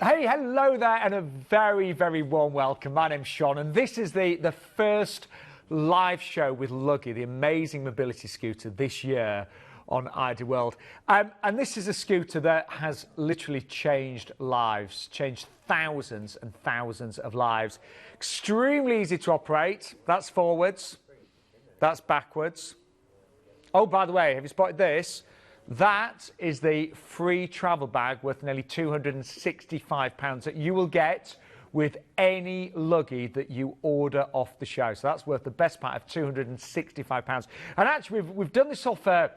Hey, hello there, and a very, very warm welcome. My name's Shaun, and this is the first live show with Luggie, the amazing mobility scooter this year on ID World. And this is a scooter that has literally changed lives, changed thousands and thousands of lives. Extremely easy to operate. That's forwards. That's backwards. Oh, by the way, have you spotted this? That is the free travel bag worth nearly £265 that you will get with any Luggie that you order off the show. So that's worth the best part of £265. And actually, we've done this offer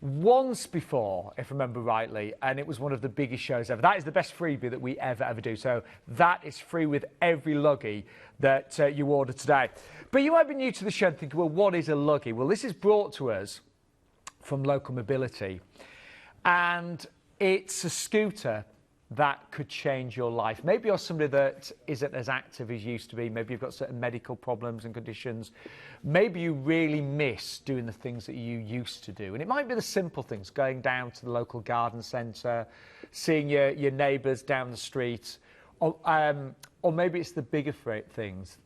once before, if I remember rightly, and it was one of the biggest shows ever. That is the best freebie that we ever do. So that is free with every Luggie that you order today. But you might be new to the show and think, well, what is a Luggie? Well, this is brought to us from Local Mobility, and it's a scooter that could change your life. Maybe you're somebody that isn't as active as you used to be. Maybe you've got certain medical problems and conditions. Maybe you really miss doing the things that you used to do. And it might be the simple things, going down to the local garden centre, seeing your neighbours down the street, or maybe it's the bigger things.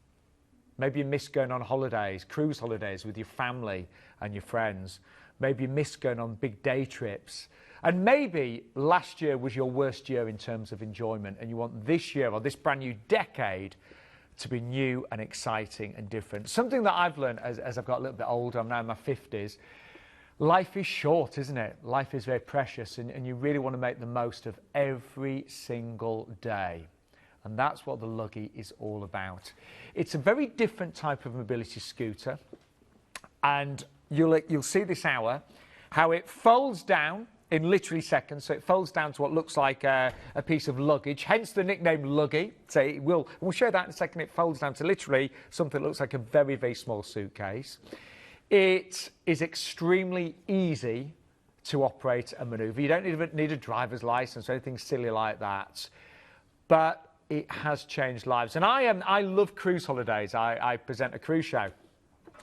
Maybe you miss going on holidays, cruise holidays with your family and your friends. Maybe you miss going on big day trips. And maybe last year was your worst year in terms of enjoyment, and you want this year or this brand new decade to be new and exciting and different. Something that I've learned as I've got a little bit older, I'm now in my 50s, life is short, isn't it? Life is very precious, and you really want to make the most of every single day. And that's what the Luggie is all about. It's a very different type of mobility scooter, and you'll see this hour how it folds down in literally seconds. So it folds down to what looks like a piece of luggage, hence the nickname Luggie. So we'll show that in a second. It folds down to literally something that looks like a very, very small suitcase. It is extremely easy to operate and manoeuvre. You don't even need a driver's license or anything silly like that. But it has changed lives. And I love cruise holidays. I present a cruise show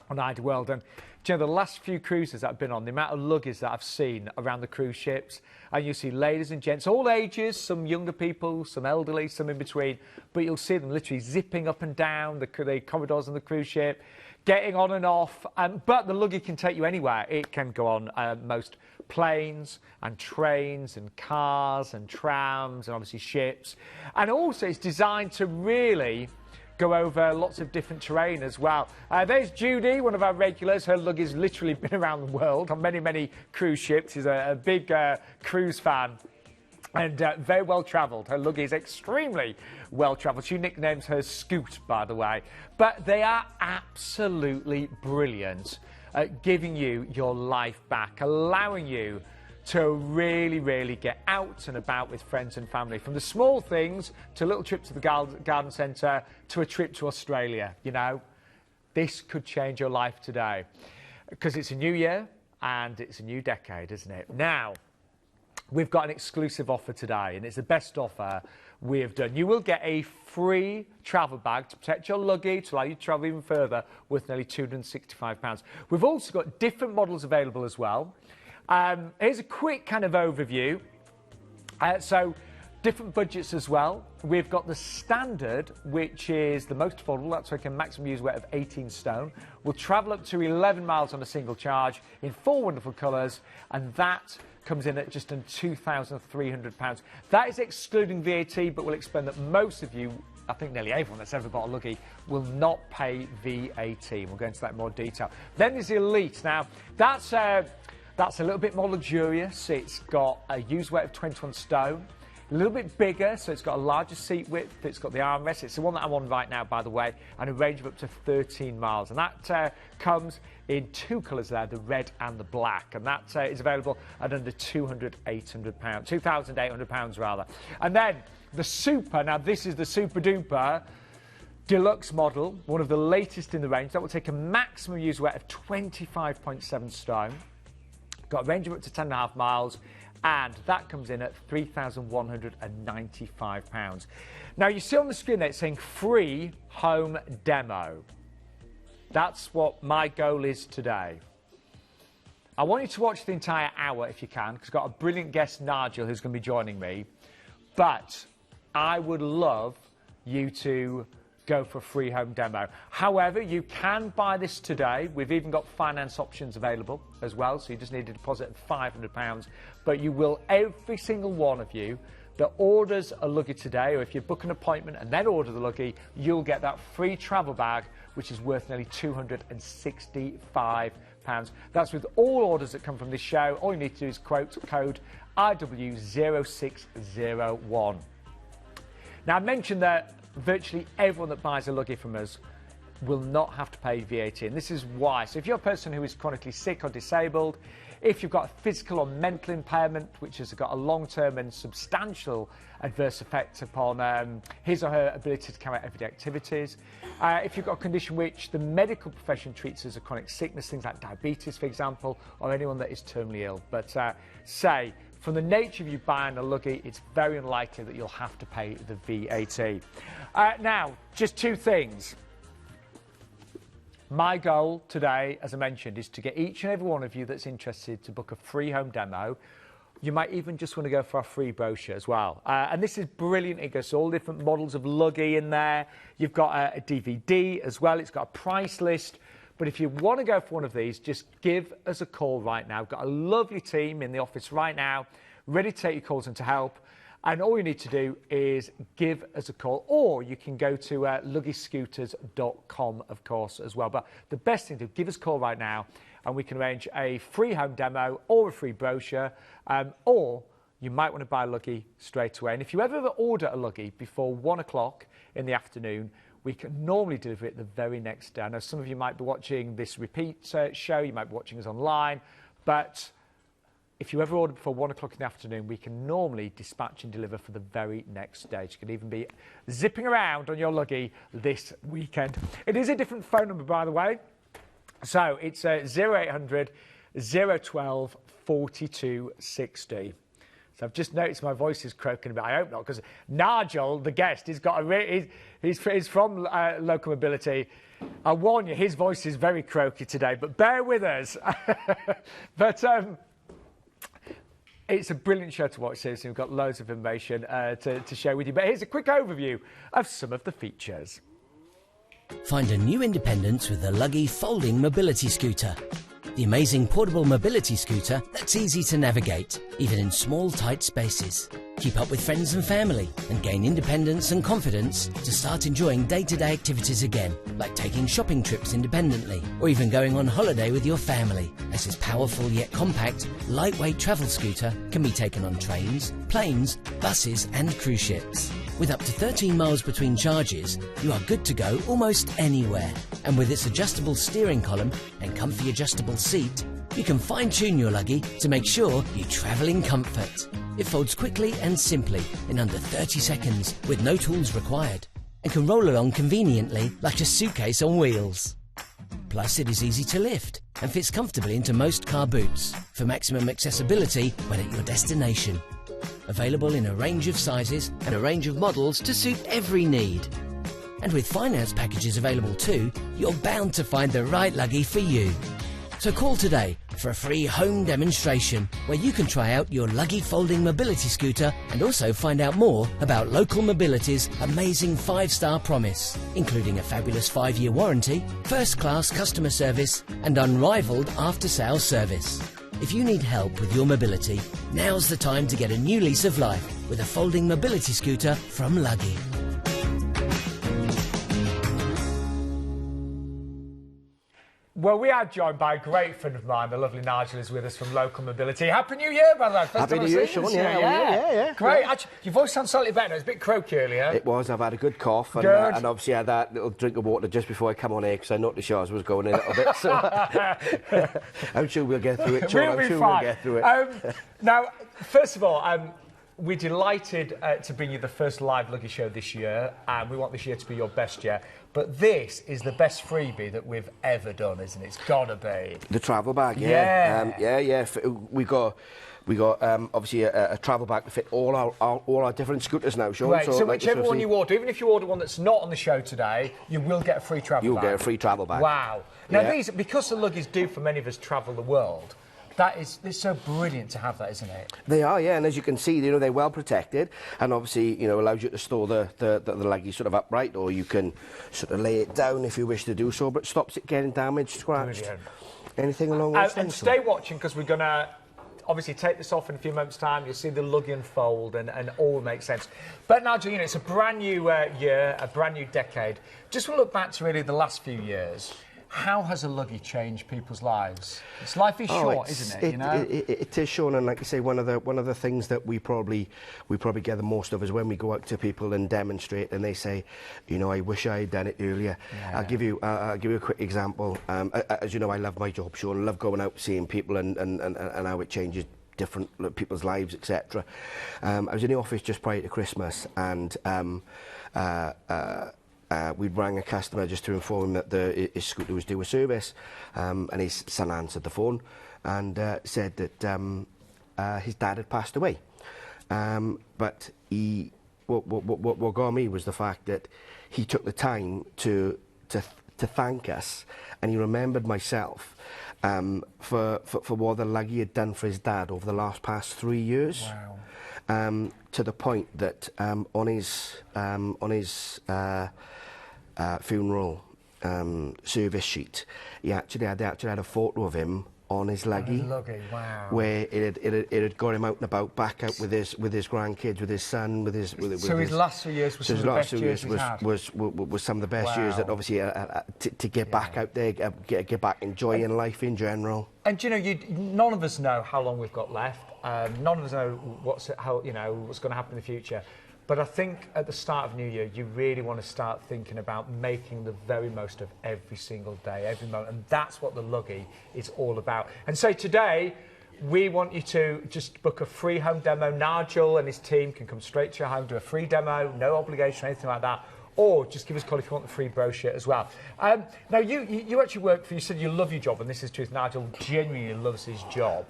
on ID World, and you know, the last few cruises that I've been on, the amount of luggies that I've seen around the cruise ships, and you see ladies and gents, all ages, some younger people, some elderly, some in between, but you'll see them literally zipping up and down the corridors on the cruise ship, getting on and off, but the Luggie can take you anywhere. It can go on most planes and trains and cars and trams and obviously ships, and also it's designed to really go over lots of different terrain as well. There's Judy, one of our regulars. Her Luggie's literally been around the world on many, many cruise ships. She's a big cruise fan and very well travelled. Her Luggie is extremely well travelled. She nicknames her Scoot, by the way. But they are absolutely brilliant at giving you your life back, allowing you to really, really get out and about with friends and family. From the small things to a little trip to the garden centre to a trip to Australia, you know. This could change your life today. Because it's a new year and it's a new decade, isn't it? Now, we've got an exclusive offer today, and it's the best offer we have done. You will get a free travel bag to protect your Luggie, to allow you to travel even further, worth nearly £265. We've also got different models available as well. Here's a quick kind of overview. So different budgets as well. We've got the standard, which is the most affordable. That's like a maximum use weight of 18 stone. We'll travel up to 11 miles on a single charge in 4 wonderful colours, and that comes in at just under £2,300. That is excluding VAT, but we'll explain that most of you, I think nearly everyone that's ever bought a Luggie, will not pay VAT. We'll go into that in more detail. Then there's the Elite. Now, that's a little bit more luxurious. It's got a use weight of 21 stone, a little bit bigger, so it's got a larger seat width. It's got the armrest. It's the one that I'm on right now, by the way, and a range of up to 13 miles. And that comes in 2 colours there, the red and the black. And that is available at under £2,800 rather. And then the Super. Now, this is the Super Duper Deluxe model, one of the latest in the range. That will take a maximum use weight of 25.7 stone. Got a range of up to 10.5 miles, and that comes in at £3,195. Now, you see on the screen there it's saying free home demo. That's what my goal is today. I want you to watch the entire hour if you can, because I've got a brilliant guest, Nigel, who's going to be joining me. But I would love you to go for a free home demo. However, you can buy this today. We've even got finance options available as well, so you just need a deposit of £500. But you will, every single one of you that orders a Luggie today, or if you book an appointment and then order the Luggie, you'll get that free travel bag, which is worth nearly £265. That's with all orders that come from this show. All you need to do is quote code IW0601. Now, I mentioned that virtually everyone that buys a Luggie from us will not have to pay VAT, and this is why. So if you're a person who is chronically sick or disabled, if you've got a physical or mental impairment which has got a long-term and substantial adverse effect upon his or her ability to carry out everyday activities, if you've got a condition which the medical profession treats as a chronic sickness, things like diabetes, for example, or anyone that is terminally ill. But say, from the nature of you buying a Luggie, it's very unlikely that you'll have to pay the VAT. Now, just two things. My goal today, as I mentioned, is to get each and every one of you that's interested to book a free home demo. You might even just want to go for our free brochure as well. And this is brilliant. It goes all different models of Luggie in there. You've got a DVD as well. It's got a price list. But if you want to go for one of these, just give us a call right now. We've got a lovely team in the office right now, ready to take your calls and to help. And all you need to do is give us a call, or you can go to luggiescooters.com, of course, as well. But the best thing to do, give us a call right now, and we can arrange a free home demo or a free brochure, or you might want to buy a Luggie straight away. And if you ever order a Luggie before 1 o'clock in the afternoon, we can normally deliver it the very next day. I know some of you might be watching this repeat show, you might be watching us online, but if you ever order before 1 o'clock in the afternoon, we can normally dispatch and deliver for the very next day. You can even be zipping around on your Luggie this weekend. It is a different phone number, by the way. So it's 0800 012 4260. So I've just noticed my voice is croaking a bit. I hope not, because Nigel, the guest, he's from Local Mobility. I warn you, his voice is very croaky today, but bear with us. But it's a brilliant show to watch, seriously. We've got loads of information to share with you. But here's a quick overview of some of the features. Find a new independence with the Luggie folding mobility scooter. The amazing portable mobility scooter that's easy to navigate, even in small, tight spaces. Keep up with friends and family and gain independence and confidence to start enjoying day-to-day activities again, like taking shopping trips independently or even going on holiday with your family. As this powerful yet compact, lightweight travel scooter can be taken on trains, planes, buses and cruise ships. With up to 13 miles between charges, you are good to go almost anywhere. And with its adjustable steering column and comfy adjustable seat, you can fine-tune your Luggie to make sure you travel in comfort. It folds quickly and simply in under 30 seconds with no tools required, and can roll along conveniently like a suitcase on wheels. Plus, it is easy to lift and fits comfortably into most car boots for maximum accessibility when at your destination. Available in a range of sizes and a range of models to suit every need. And with finance packages available too, you're bound to find the right Luggie for you. So call today for a free home demonstration where you can try out your Luggie folding mobility scooter and also find out more about Local Mobility's amazing 5-star promise, including a fabulous 5-year warranty, first-class customer service and unrivaled after-sales service. If you need help with your mobility, now's the time to get a new lease of life with a folding mobility scooter from Luggie. Well, we are joined by a great friend of mine. The lovely Nigel is with us from Local Mobility. Happy New Year, by the way. Happy New Year, Shaun. Yeah. Great. Yeah. Actually, your voice sounds slightly better. It was a bit croaky earlier. It was. I've had a good cough. And, and obviously I had that little drink of water just before I come on here because I noticed yours was going in a little bit. So I'm sure we'll get through it, Shaun. We'll get through it. Now, first of all, we're delighted to bring you the first live Luggie show this year, and we want this year to be your best year. But this is the best freebie that we've ever done, isn't it? It's got to be. The travel bag, yeah. We got obviously a travel bag to fit all our different scooters now, Shaun. Right, so whichever one you order, even if you order one that's not on the show today, you will get a free travel bag. You'll get a free travel bag. Wow. Now these, because the Luggies do for many of us travel the world, It's so brilliant to have that, isn't it? They are, yeah, and as you can see, you know, they're well protected, and obviously, you know, allows you to store the Luggie sort of upright, or you can sort of lay it down if you wish to do so, but stops it getting damaged, scratched, Brilliant. anything along those lines. And stay watching, because we're going to obviously take this off in a few moments' time. You'll see the Luggie unfold, and all makes sense. But Nigel, you know, it's a brand new year, a brand new decade. Just want to look back to really the last few years. How has a Luggie changed people's lives? Life is short, isn't it? You know? It is, Shaun, and like you say, one of the things that we probably get the most of is when we go out to people and demonstrate, and they say, you know, I wish I had done it earlier. Yeah. I'll give you a quick example. As you know, I love my job, Shaun. I love going out seeing people and how it changes different people's lives, etc. I was in the office just prior to Christmas, and we'd rang a customer just to inform him that his scooter was due a service, and his son answered the phone and said that his dad had passed away. But what got me was the fact that he took the time to thank us, and he remembered myself for what the Luggie had done for his dad over the past 3 years. Wow. To the point that on his funeral service sheet, they actually had a photo of him on his Luggie. Wow. Where it had got him out and about, back out with his grandkids, with his son, with his. So his last 3 years was some of the best years he's had. Was some of the best years that obviously to get back out there, get back enjoying life in general. And you know, none of us know how long we've got left. None of us know what's going to happen in the future. But I think at the start of New Year, you really want to start thinking about making the very most of every single day, every moment. And that's what the Luggie is all about. And so today, we want you to just book a free home demo. Nigel and his team can come straight to your home, do a free demo, no obligation, anything like that. Or just give us a call if you want the free brochure as well. Now, you actually work for, you said you love your job, and this is truth. Nigel genuinely loves his job.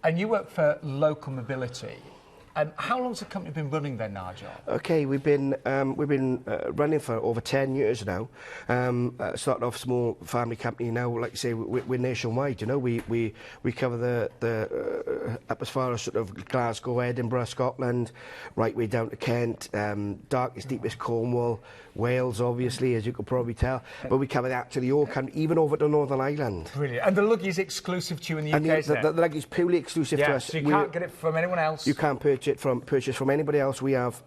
And you work for Local Mobility. How long has the company been running then, Nigel? Okay, we've been running for over 10 years now. Started off small family company. Now, like you say, we're nationwide. You know, we cover the up as far as sort of Glasgow, Edinburgh, Scotland, right way down to Kent, darkest, deepest Cornwall, Wales, obviously, as you could probably tell. But we cover actually all country, even over to Northern Ireland. Brilliant. And the Luggie is exclusive to you in the UK, isn't it? The Luggie is purely exclusive to us. So you can't get it from anyone else? You can't purchase from anybody else. We have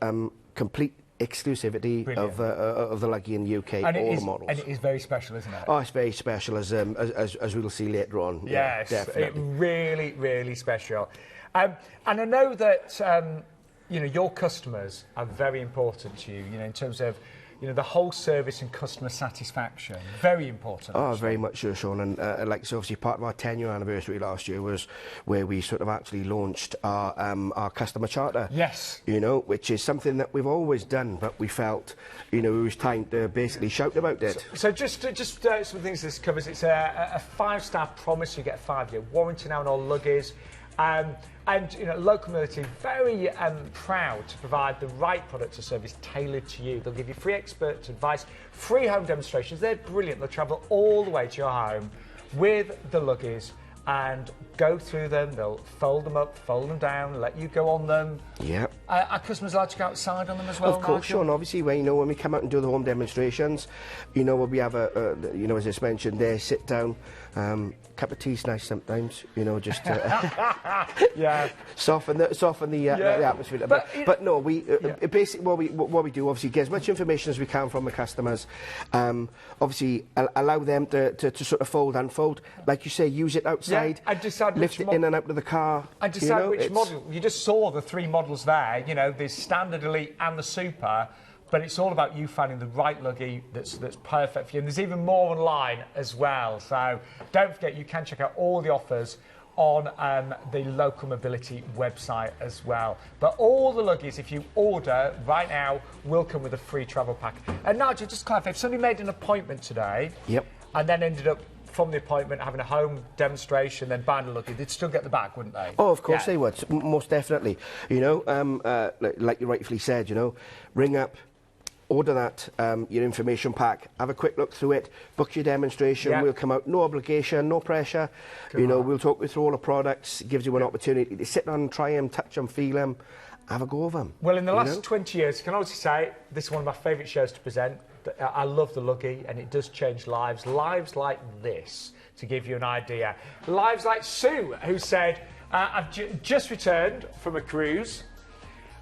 complete exclusivity of the Luggie in the UK, all the models. And it is very special, isn't it? Oh, it's very special, as we'll see later on. Yes, yeah, definitely. Really, really special. And I know that you know, your customers are very important to you. You know, in terms of, you know, the whole service and customer satisfaction, very important. Oh, very much so, Shaun. And like, so obviously part of our 10-year anniversary last year was where we sort of actually launched our customer charter. Yes. You know, which is something that we've always done, but we felt, you know, it was time to basically shout about it. So just some things this covers. It's a 5-star promise. You get a 5-year warranty now on all Luggies. And you know, Local Mobility very proud to provide the right product or service tailored to you. They'll give you free expert advice, free home demonstrations. They're brilliant. They'll travel all the way to your home with the Luggies and go through them. They'll fold them up, fold them down, let you go on them. Yep. Are customers allowed to go outside on them as well? Of course, Shaun. Obviously, when we come out and do the home demonstrations, you know, we have you know, as I mentioned there, sit down. Cup of tea's nice sometimes, you know, just to soften the atmosphere. But no, basically what we do, obviously, get as much information as we can from the customers. Obviously, allow them to sort of fold, unfold, like you say, use it outside, lift it in and out of the car. And decide which model. You just saw the 3 models there. You know, the Standard, Elite, and the Super. But it's all about you finding the right Luggie that's perfect for you. And there's even more online as well. So don't forget, you can check out all the offers on the Local Mobility website as well. But all the Luggies, if you order right now, will come with a free travel pack. And Nigel, just clarify, if somebody made an appointment today, and then ended up from the appointment having a home demonstration, then buying a Luggie, they'd still get the bag, wouldn't they? Oh, of course they would, most definitely. You know, like you rightfully said, you know, ring up, order that, your information pack, have a quick look through it, book your demonstration, Yeah. we'll come out, no obligation, no pressure. You know, we'll talk you through all the products, gives you an opportunity to sit on, try them, touch them, feel them, have a go of them. Well, in the last 20 years, I can honestly say this is one of my favourite shows to present. I love the Luggie, and it does change lives. Lives like this, to give you an idea. Lives like Sue, who said, I've just returned from a cruise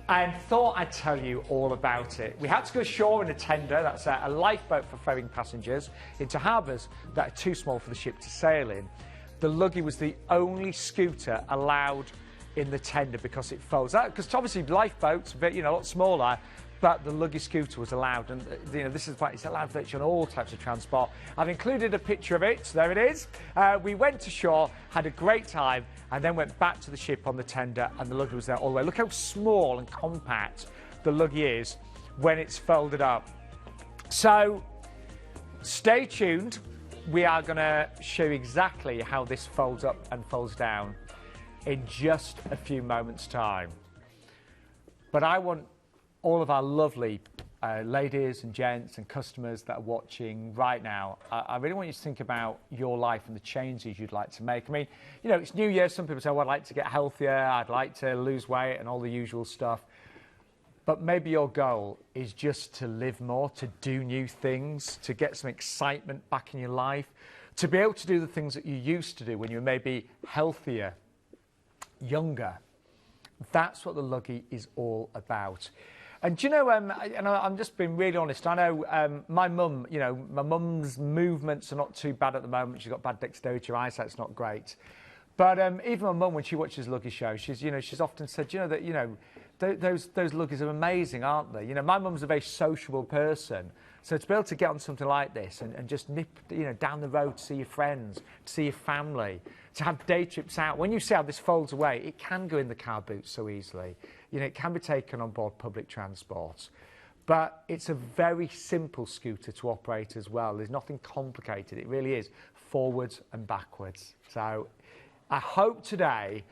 and thought I'd tell you all about it. We had to go ashore in a tender, that's a lifeboat for ferrying passengers, into harbours that are too small for the ship to sail in. The Luggie was the only scooter allowed in the tender because it folds out. Because obviously lifeboats, a lot smaller, but the Luggie scooter was allowed, and this is why it's allowed virtually on all types of transport. I've included a picture of it, so there it is. We went to shore, had a great time, and then went back to the ship on the tender, and the Luggie was there all the way. Look how small and compact the Luggie is when it's folded up. So stay tuned. We are going to show you exactly how this folds up and folds down in just a few moments' time. But I want all of our lovely ladies and gents and customers that are watching right now, I really want you to think about your life and the changes you'd like to make. I mean, it's New Year. Some people say, well, I'd like to get healthier, I'd like to lose weight and all the usual stuff. But maybe your goal is just to live more, to do new things, to get some excitement back in your life, to be able to do the things that you used to do when you were maybe healthier, younger. That's what the Luggie is all about. And do you know, and I'm just being really honest, I know my mum, my mum's movements are not too bad at the moment. She's got bad dexterity, her eyesight's not great. But even my mum, when she watches Luggie shows, she's often said, those Luggies are amazing, aren't they? My mum's a very sociable person. So to be able to get on something like this and just nip, down the road to see your friends, to see your family, to have day trips out. When you see how this folds away, it can go in the car boot so easily. It can be taken on board public transport. But it's a very simple scooter to operate as well. There's nothing complicated. It really is forwards and backwards. So I hope today,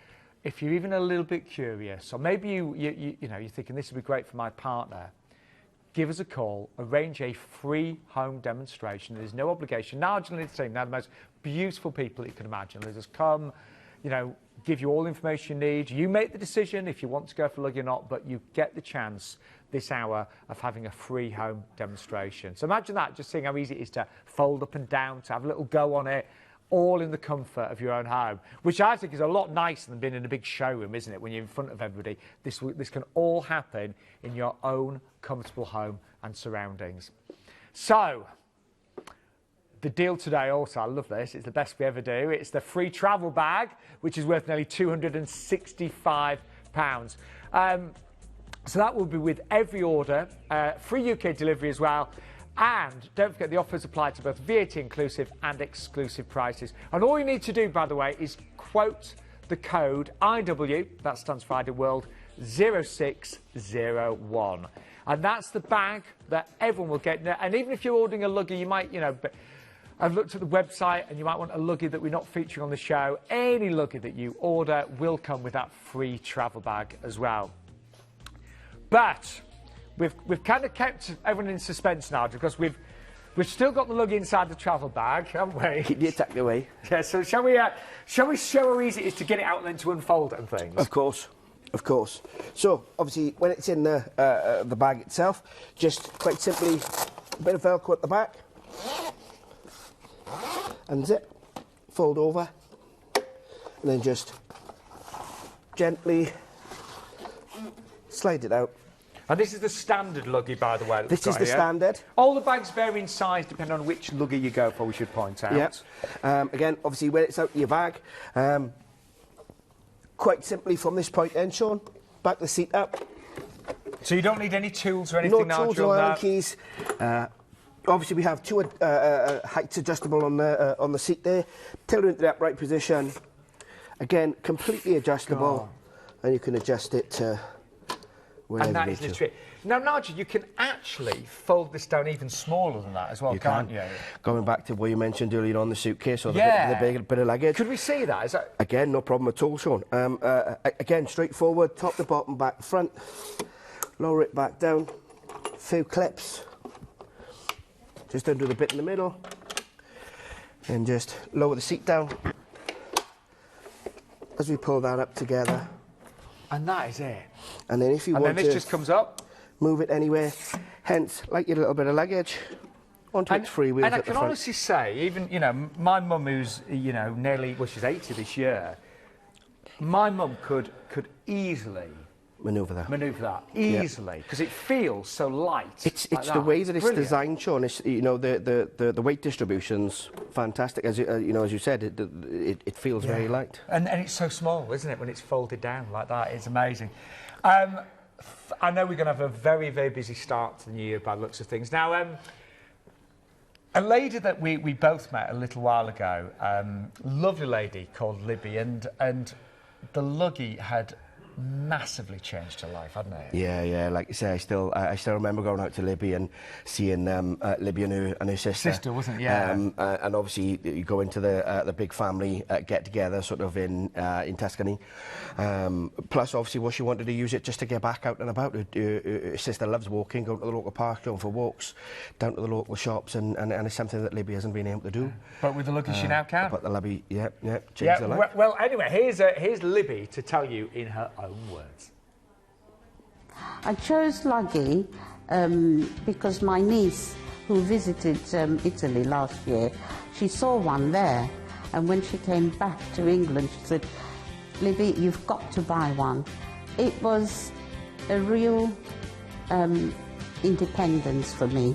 if you're even a little bit curious, or maybe you're thinking this would be great for my partner, give us a call, arrange a free home demonstration. There's no obligation. Nigel and his team, they're the most beautiful people you can imagine. They just come, give you all the information you need. You make the decision if you want to go for Luggie or not, but you get the chance this hour of having a free home demonstration. So imagine that, just seeing how easy it is to fold up and down, to have a little go on it, all in the comfort of your own home, which I think is a lot nicer than being in a big showroom, isn't it, when you're in front of everybody. This can all happen in your own comfortable home and surroundings. So, the deal today also, I love this, it's the best we ever do. It's the free travel bag, which is worth nearly £265. So that will be with every order, free UK delivery as well. And don't forget the offers apply to both VAT inclusive and exclusive prices. And all you need to do, by the way, is quote the code IW, that stands for ID World, 0601. And that's the bag that everyone will get. And even if you're ordering a Luggie, you might, I've looked at the website and you might want a Luggie that we're not featuring on the show. Any Luggie that you order will come with that free travel bag as well. But we've kind of kept everyone in suspense now because we've still got the Luggie inside the travel bag, haven't we? Keep the attack away. Yeah, so shall we show how easy it is to get it out and then to unfold it and things? Of course. So, obviously, when it's in the bag itself, just quite simply a bit of Velcro at the back. And zip, fold over, and then just gently slide it out. And this is the standard Luggie, by the way. This is the standard. All the bags vary in size depending on which Luggie you go for, we should point out. Yeah. Again, obviously, when it's out of your bag, quite simply from this point then, Shaun, back the seat up. So you don't need any tools or anything, No tools or Allen keys. Obviously, we have two heights adjustable on the seat there. Tilt it into the upright position. Again, completely adjustable, and you can adjust it to wherever and that you is need the to. trick. Now, Nigel, you can actually fold this down even smaller than that as well, can't you? Going back to what you mentioned earlier on the suitcase or the bit of luggage. Could we see that? Is that? Again, no problem at all, Shaun. Again, straightforward, top to bottom, back to front. Lower it back down, few clips just undo the bit in the middle, and just lower the seat down as we pull that up together. And that is it. And then if you want to... And then this just comes up. Move it anywhere, hence, like your little bit of luggage, onto its free wheels and at I the can front. honestly say, even, you know, my mum who's, you know, nearly, well, she's 80 this year, my mum could easily manoeuvre that easily, because it feels so light. It's the way that it's designed, Shaun. It's, you know, the weight distribution's fantastic. As you know, as you said, it feels very light. And it's so small, isn't it, when it's folded down like that? It's amazing. I know we're going to have a very, very busy start to the new year by the looks of things. Now, a lady that we both met a little while ago, lovely lady called Libby, and the Luggie had massively changed her life, hadn't it? Yeah. Like you say, I still remember going out to Libby and seeing Libby and her sister. Sister, wasn't it? Yeah. And obviously you go into the big family get together, sort of in Tuscany. Plus, obviously, what she wanted to use it just to get back out and about. Her sister loves walking, going to the local park, going for walks, down to the local shops, and it's something that Libby hasn't been able to do. But with the Luggie, she now can. But the Libby, changed her life. Well, anyway, here's Libby to tell you in her own words. I chose Luggie because my niece, who visited Italy last year, she saw one there, and when she came back to England, she said, "Libby, you've got to buy one." It was a real independence for me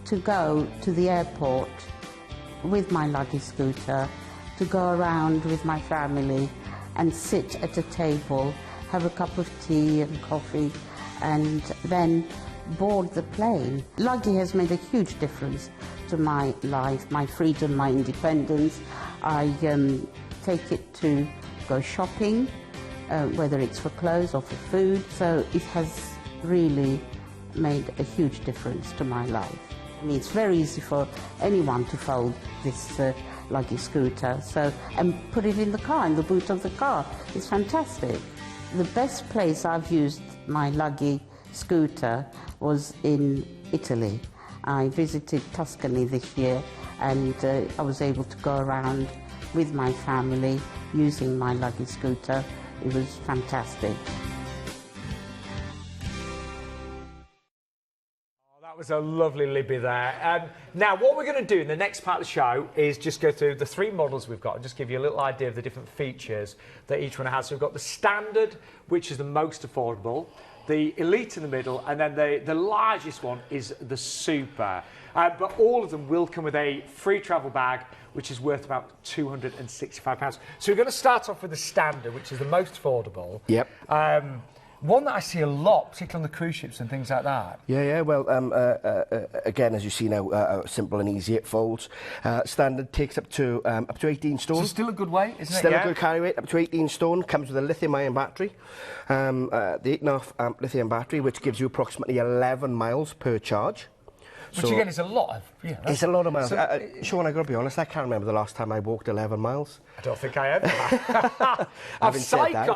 to go to the airport with my Luggie scooter, to go around with my family and sit at a table, have a cup of tea and coffee, and then board the plane. Luggie has made a huge difference to my life, my freedom, my independence. I take it to go shopping, whether it's for clothes or for food, so it has really made a huge difference to my life. I mean, it's very easy for anyone to fold this Luggie scooter, and put it in the car, in the boot of the car. It's fantastic. The best place I've used my Luggie scooter was in Italy. I visited Tuscany this year, and I was able to go around with my family using my Luggie scooter. It was fantastic. That was a lovely Libby there. Now, what we're going to do in the next part of the show is just go through the three models we've got and just give you a little idea of the different features that each one has. So we've got the Standard, which is the most affordable, the Elite in the middle, and then the largest one is the Super. But all of them will come with a free travel bag, which is worth about £265. So we're going to start off with the Standard, which is the most affordable. Yep. One that I see a lot, particularly on the cruise ships and things like that. Yeah. Well, again, as you see now, simple and easy. It folds. Standard takes up to 18 stone. So still a good weight, isn't it? Still a good carry weight, up to 18 stone. Comes with a lithium-ion battery, the 8.5 amp lithium battery, which gives you approximately 11 miles per charge. Which again is a lot of... Yeah, it's a lot of miles. Shaun, I've got to be honest, I can't remember the last time I walked 11 miles. I don't think I ever have. I've cycled,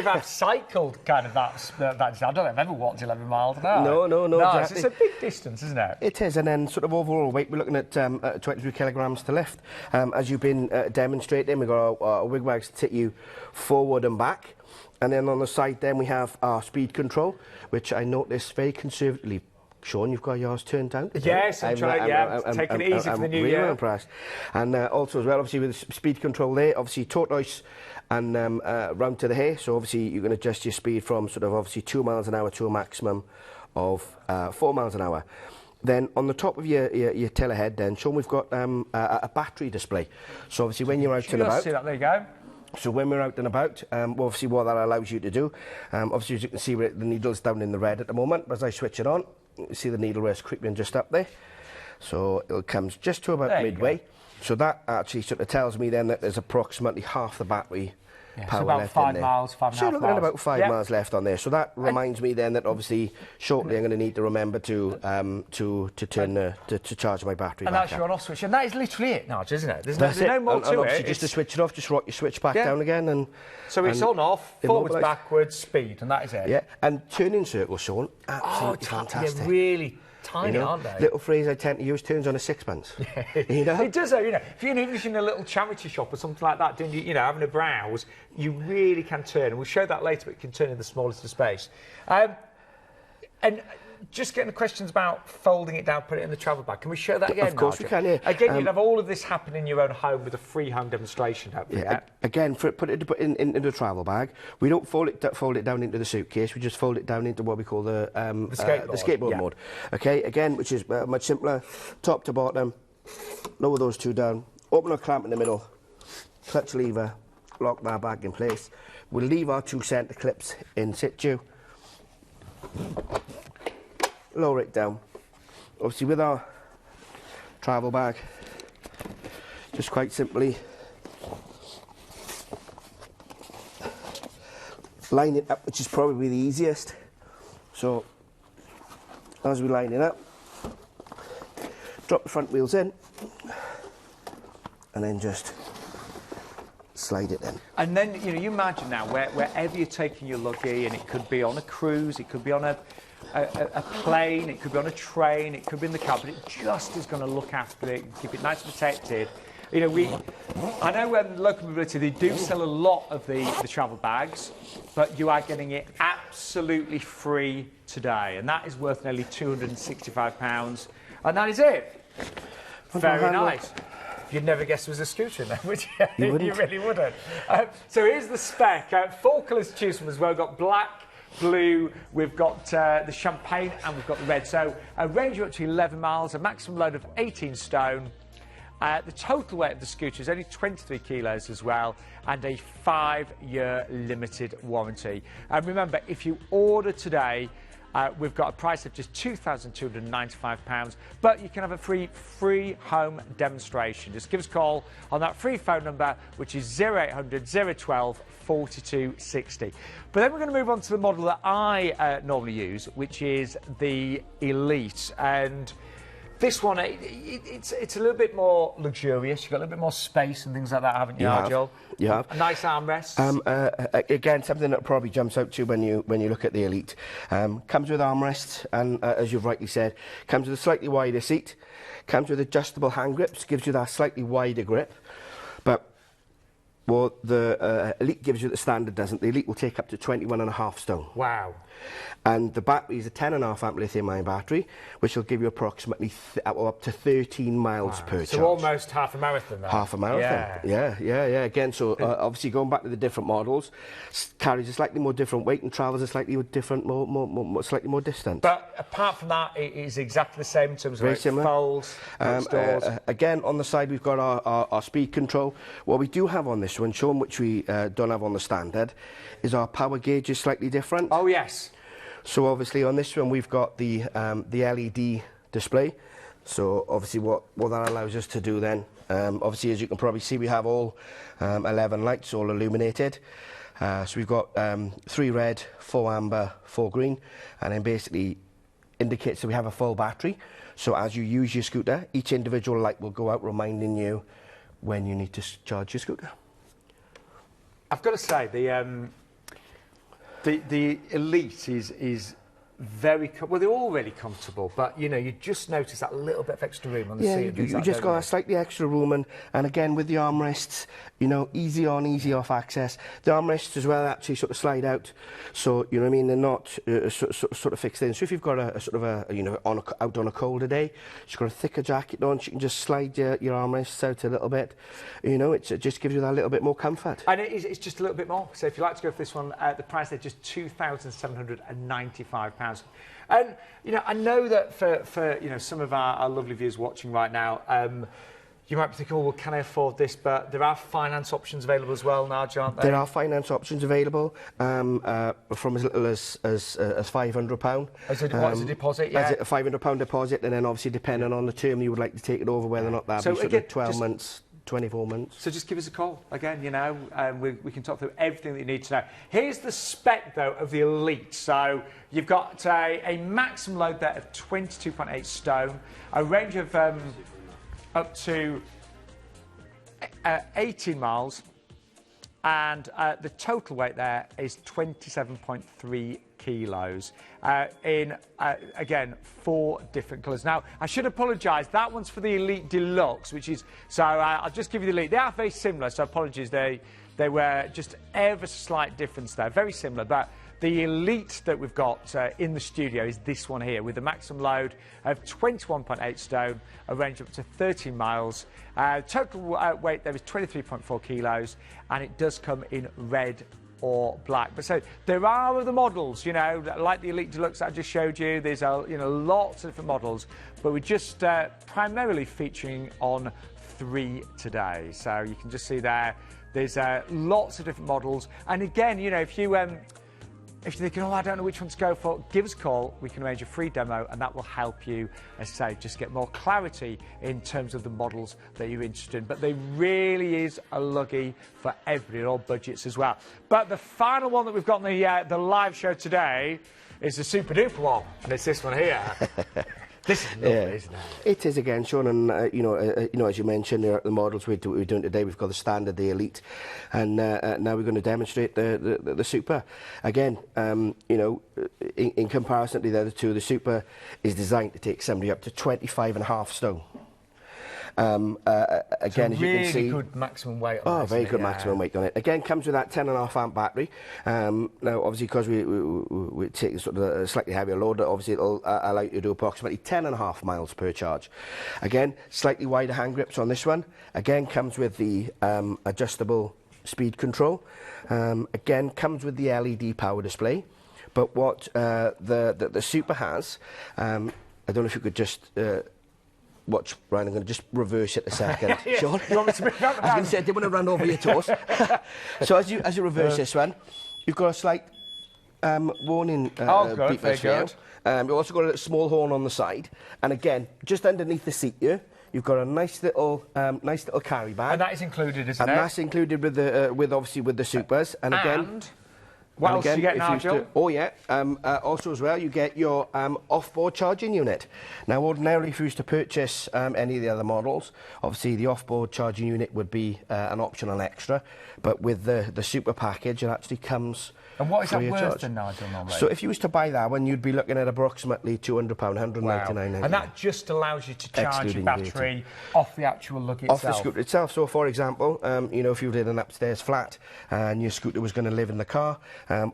I've cycled kind of that distance. I don't think I've ever walked 11 miles. No, exactly. It's a big distance, isn't it? It is, and then sort of overall weight, we're looking at 23 kilograms to lift. As you've been demonstrating, we've got our wigwags to take you forward and back. And then on the side then we have our speed control, which I noticed very conservatively. Shaun, you've got yours turned down today. Yes, I'm trying, taking it easy for the new year. I'm really impressed. And also as well, obviously with the speed control there, obviously tortoise and round to the hair. So obviously you can adjust your speed from sort of obviously 2 miles an hour to a maximum of 4 miles an hour. Then on the top of your tiller head then, Shaun, we've got a battery display. So obviously when you're out and about... See that, there you go. So when we're out and about, obviously what that allows you to do, obviously as you can see the needle's down in the red at the moment, but as I switch it on, you see the needle where it's creeping just up there. So it comes just to about midway. So that actually sort of tells me then that there's approximately half the battery power so about left 5 in there. miles, 5.5 So looking at miles. about 5 Yep. miles left on there. So that reminds me then that obviously shortly I'm going to need to remember to charge my battery And back that's up. your on-off switch. And that is literally it, Nigel, isn't it? There's That's no it. more And to obviously it. just to switch it off, just rock your switch back down again. And so it's and on, off, forwards, immobilise. backwards, speed, and that is it. Yeah, and turning circles, Shaun, absolutely They're fantastic. really tiny, You know, aren't they? little phrase I tend to use, turns on a sixpence. You know? It does, though, you know. If you're in a little charity shop or something like that, doing, you know, having a browse, you really can turn. And we'll show that later, but you can turn in the smallest of space. And just getting the questions about folding it down, put it in the travel bag. Can we show that again, Of course Nigel? we can, yeah. Again, you'd have all of this happen in your own home with a free home demonstration, hopefully, Yeah, again, put it into the travel bag. We don't fold it down into the suitcase. We just fold it down into what we call the skateboard mode. Okay, again, which is much simpler. Top to bottom, lower those two down, open a clamp in the middle, clutch lever, lock that bag in place. We'll leave our 2 centre clips in situ. Lower it down. Obviously with our travel bag, just quite simply line it up, which is probably the easiest. So as we line it up, drop the front wheels in and then just slide it in. And then, you know, you imagine now, wherever you're taking your Luggie, and it could be on a cruise, it could be on a plane, it could be on a train, it could be in the car, but it just is going to look after it, keep it nice and protected. You know, I know when Local Mobility, they do sell a lot of the travel bags, but you are getting it absolutely free today, and that is worth nearly £265, and that is it. Very nice. You'd never guess it was a scooter in there, would you? You really wouldn't. So here's the spec. 4 colours to choose from as well. We've got black, blue, we've got the champagne, and we've got the red. So a range of up to 11 miles, a maximum load of 18 stone. The total weight of the scooter is only 23 kilos as well, and a 5-year limited warranty. And remember, if you order today, we've got a price of just £2,295, but you can have a free home demonstration. Just give us a call on that free phone number, which is 0800 012 4260. But then we're going to move on to the model that I normally use, which is the Elite. And this one, it's a little bit more luxurious. You've got a little bit more space and things like that, haven't you, Nigel? You have. A nice armrest. Again, something that probably jumps out to you when you look at the Elite. Comes with armrests, and as you've rightly said, comes with a slightly wider seat, comes with adjustable hand grips, gives you that slightly wider grip. But what the Elite gives you that the standard doesn't. The Elite will take up to 21.5 stone. Wow. And the battery is a 10.5 amp lithium-ion battery, which will give you approximately up to 13 miles per charge. So almost half a marathon, then. Half a marathon. Yeah. Again, so obviously going back to the different models, carries a slightly more different weight and travels a slightly different, slightly more distance. But apart from that, it is exactly the same in terms of Very similar. folds, stores. Again, on the side, we've got our speed control. What we do have on this one, Shaun, which we don't have on the standard, is our power gauge is slightly different. Oh, yes. So obviously on this one we've got the LED display. So obviously what that allows us to do then, obviously as you can probably see, we have all 11 lights all illuminated. So we've got 3 red, 4 amber, 4 green, and then basically indicates that we have a full battery. So as you use your scooter, each individual light will go out reminding you when you need to charge your scooter. I've got to say, the Elite is very, well, they're all really comfortable, but you know, you just notice that little bit of extra room on the seat. Yeah, you just got a slightly extra room, and again with the armrests, you know, easy on, easy off access. The armrests as well actually sort of slide out, so you know what I mean. They're not sort of fixed in. So if you've got a sort of a you know out on a colder day, she's got a thicker jacket on, she can just slide your armrests out a little bit. You know, it just gives you that little bit more comfort. And it's just a little bit more. So if you like to go for this one, the price they're just £2,795. And you know, I know that for you know some of our lovely viewers watching right now, you might be thinking, oh, well, can I afford this? But there are finance options available as well, Nigel, aren't there? There are finance options available from as little as £500. As a deposit, yeah. As a £500 deposit, and then obviously depending on the term you would like to take it over, whether or not that be sort of 12 months. 24 months. So just give us a call. Again, you know, we can talk through everything that you need to know. Here's the spec, though, of the Elite. So you've got a maximum load there of 22.8 stone, a range of up to 18 miles, and the total weight there is 27.3 kilos in, again, 4 different colours. Now, I should apologise, that one's for the Elite Deluxe, which is, so I'll just give you the Elite. They are very similar, so apologies, they were just ever so slight difference there, very similar, but the Elite that we've got in the studio is this one here, with a maximum load of 21.8 stone, a range up to 13 miles. Total weight there is 23.4 kilos, and it does come in red or black. But so there are other models, you know, like the Elite Deluxe that I just showed you. There's lots of different models, but we're just primarily featuring on 3 today. So you can just see there's lots of different models. And again, you know, if you're thinking, oh, I don't know which one to go for, give us a call. We can arrange a free demo, and that will help you, as I say, just get more clarity in terms of the models that you're interested in. But there really is a Luggie for everybody, all budgets as well. But the final one that we've got in the live show today is the super duper one, and it's this one here. This is lovely, isn't it? It is again, Shaun, and you know, as you mentioned, the models we're doing today. We've got the standard, the Elite, and now we're going to demonstrate the super. Again, you know, in comparison to the other two, the super is designed to take somebody up to 25.5 stone. Again, as you can see, really good maximum weight on very good maximum weight on it. Again, comes with that 10.5 amp battery. Now, obviously, because we take sort of a slightly heavier load, obviously it'll allow you to do approximately 10.5 miles per charge. Again, slightly wider hand grips on this one. Again, comes with the adjustable speed control. Again, comes with the LED power display. But what the Super has, I don't know if you could just watch, Ryan, I'm going to just reverse it a second. Shaun? You want me to move out the I was going to say, I didn't want to run over your toes. So as you reverse this one, you've got a slight warning beep very good. You've also got a small horn on the side. And again, just underneath the seat here, you've got a nice little carry bag. And that is included, isn't it? And that's included with obviously with the Supers. And again... What else do you get, Nigel? Also as well, you get your off-board charging unit. Now, ordinarily, if you used to purchase any of the other models, obviously the off-board charging unit would be an optional extra. But with the Super package, it actually comes. And what is that worth then, Nigel, normally? So if you was to buy that one, you'd be looking at approximately £200, £199.99. And that just allows you to charge your battery off the actual Luggie itself? Off the scooter itself. So, for example, you know, if you did an upstairs flat and your scooter was going to live in the car,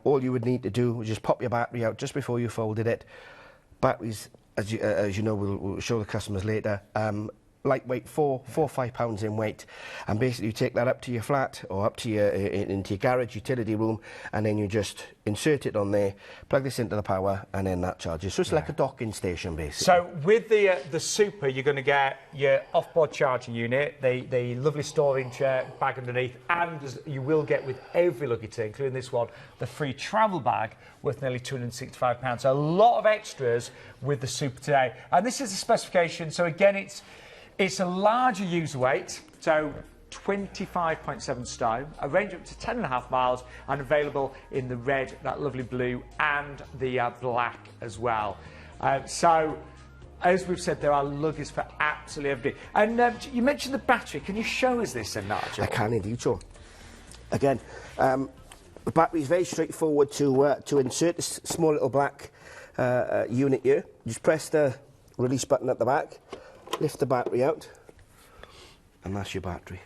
all you would need to do was just pop your battery out just before you folded it. Batteries, as you know, we'll show the customers later, lightweight, 4 or 5 pounds in weight, and basically you take that up to your flat or up to your into your garage utility room, and then you just insert it on there, plug this into the power, and then that charges. So it's like a docking station basically. So with the Super, you're going to get your off-board charging unit, the lovely storage bag underneath, and as you will get with every Luggie today, including this one, the free travel bag worth nearly £265. So a lot of extras with the Super today, and this is the specification. So again, it's a larger user weight, so 25.7 stone, a range up to 10.5 miles, and available in the red, that lovely blue, and the black as well. So, as we've said, there are Luggies for absolutely everybody. And you mentioned the battery. Can you show us this then, Nigel? I can indeed, Shaun. Again, the battery is very straightforward to insert this small little black unit here. Just press the release button at the back. Lift the battery out, and that's your battery.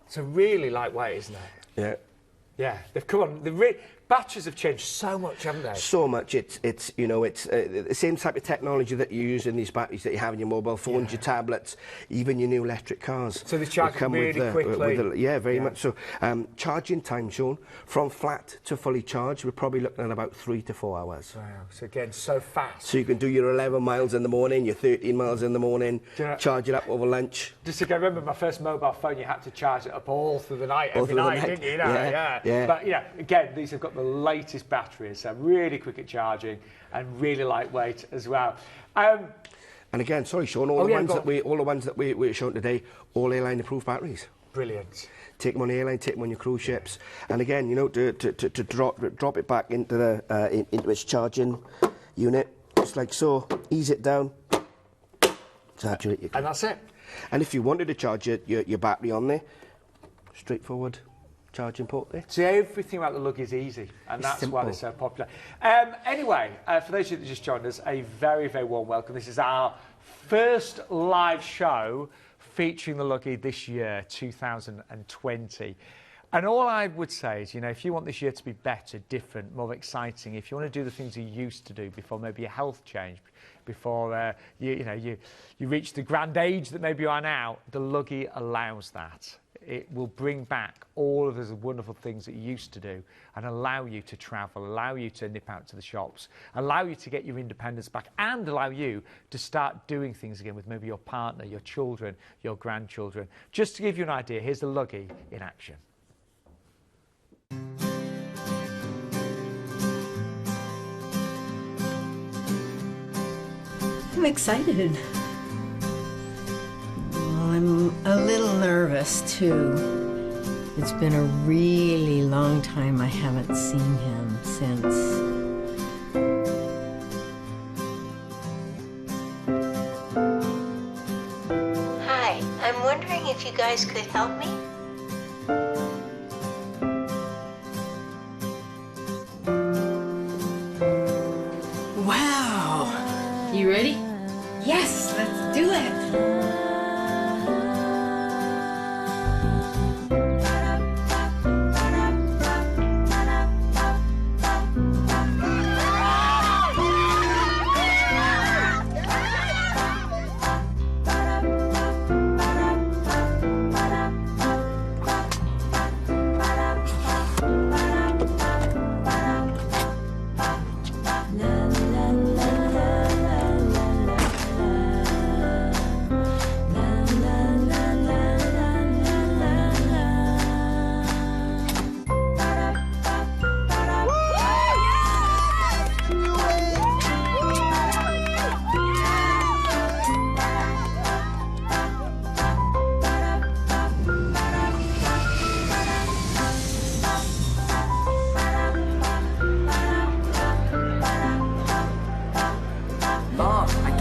It's a really lightweight, isn't it? Yeah. Yeah, they've come on. The batteries have changed so much, haven't they? So much. It's you know, it's the same type of technology that you use in these batteries that you have in your mobile phones, your tablets, even your new electric cars. So they charge really quickly. Very much so. Charging time, Shaun, from flat to fully charged, we're probably looking at about 3 to 4 hours. Wow. So again, so fast. So you can do your 11 miles in the morning, your 13 miles in the morning, charge it up over lunch. Just to remember my first mobile phone, you had to charge it up all through the night, every night, didn't you? Yeah. But again, these have got the latest batteries, so really quick at charging and really lightweight as well. And again, sorry, Shaun, all the ones that we're showing today, all airline-approved batteries. Brilliant. Take them on airline, take them on your cruise ships, and again, you know, to drop it back into the into its charging unit, just like so. Ease it down, charge it. And that's it. And if you wanted to charge your battery on there, straightforward charging port there. See, everything about the Luggie is easy, and that's why they're so popular. Anyway, for those of you that just joined us, a very, very warm welcome. This is our first live show featuring the Luggie this year, 2020. And all I would say is, you know, if you want this year to be better, different, more exciting, if you want to do the things you used to do before maybe your health changed, before you reach the grand age that maybe you are now, the Luggie allows that. It will bring back all of those wonderful things that you used to do and allow you to travel, allow you to nip out to the shops, allow you to get your independence back, and allow you to start doing things again with maybe your partner, your children, your grandchildren. Just to give you an idea, here's the Luggie in action. I'm excited. Well, I'm a little nervous too. It's been a really long time I haven't seen him since. Hi, I'm wondering if you guys could help me? Wow! You ready? Yes, let's do it!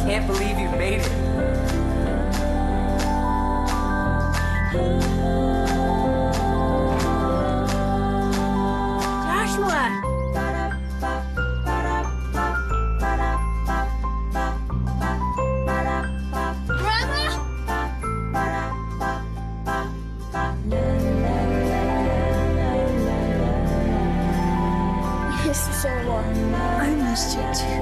Can't believe you made it. Joshua! I miss you so much. I missed you too.